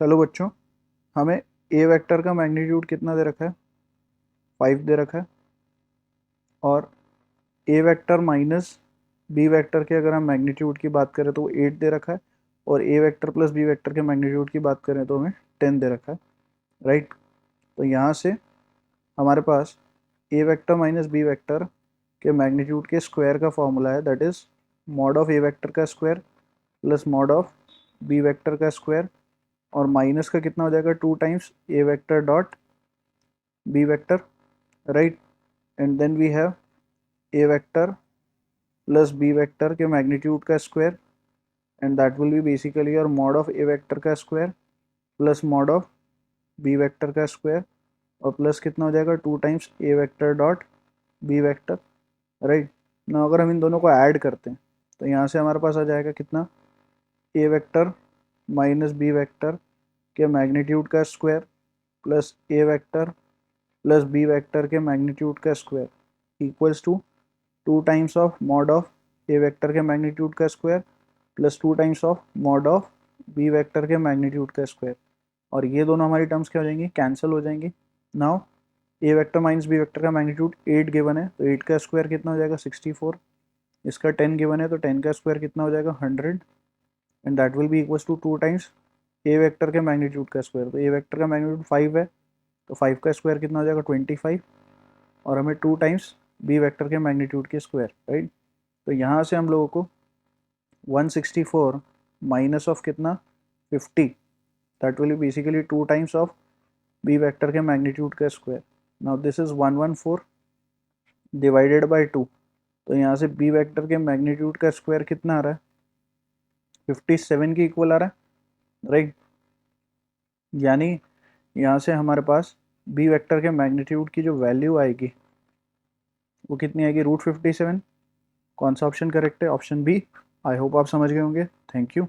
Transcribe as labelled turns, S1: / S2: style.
S1: चलो बच्चों, हमें ए वेक्टर का मैग्नीट्यूड कितना दे रखा है? 5 दे रखा है। और ए वेक्टर माइनस बी वेक्टर के अगर हम मैग्नीट्यूड की बात करें तो वो 8 दे रखा है। और ए वेक्टर प्लस बी वेक्टर के मैग्नीट्यूड की बात करें तो हमें 10 दे रखा है। राइट। तो यहाँ से हमारे पास a vector minus b vector के मैग्नीट्यूड के स्क्वायर का फॉर्मूला है, that is mod of a vector का square plus mod of b vector का स्क्वायर, और माइनस का कितना हो जाएगा? 2 times a vector dot b vector. Right. And then we have a vector plus b vector के magnitude का square, and that will be basically your mod of a vector का square plus mod of b vector का square, और plus कितना हो जाएगा? 2 times a vector dot b vector. Right ना, अगर हम इन दोनों को ऐड करते हैं तो यहाँ से हमारे पास आ जाएगा कितना? A vector minus b vector के मैग्नीट्यूड का square plus a vector plus b vector के मैग्नीट्यूड का square equals to 2 times of mod of a vector के मैग्नीट्यूड का square plus 2 times of mod of b vector के magnitude का square. और ये दोनों हमारी टर्म्स क्या हो जाएंगी? कैंसिल हो जाएंगी। नाउ ए वेक्टर माइनस बी वेक्टर का मैग्नीट्यूड 8 गिवन है, तो 8 का स्क्वायर कितना हो जाएगा? 64। इसका 10 गिवन है, तो 10 का स्क्वायर कितना हो जाएगा? 100। And that will be equals to 2 times a vector के मैग्नीट्यूड का स्क्वायर। तो ए वेक्टर का मैग्नीट्यूड 5 है, तो 5 का स्क्वायर कितना हो जाएगा? 25। और हमें 2 टाइम्स बी वेक्टर के मैग्नीट्यूड के स्क्वायर। राइट। तो यहाँ से हम लोगों को 164 माइनस ऑफ कितना? 50, that will be basically 2 times of b vector के मैग्नीट्यूड का square. Now this is 114 divided by 2। तो यहाँ से बी वेक्टर के मैग्नीट्यूड का स्क्वायर कितना आ रहा है? 57 के इक्वल आ रहा है। राइट। यानी यहाँ से हमारे पास बी वेक्टर के मैग्नीट्यूड की जो वैल्यू आएगी वो कितनी आएगी? √57। कौन सा ऑप्शन करेक्ट है? Option B. आई होप आप समझ गए होंगे। Thank you.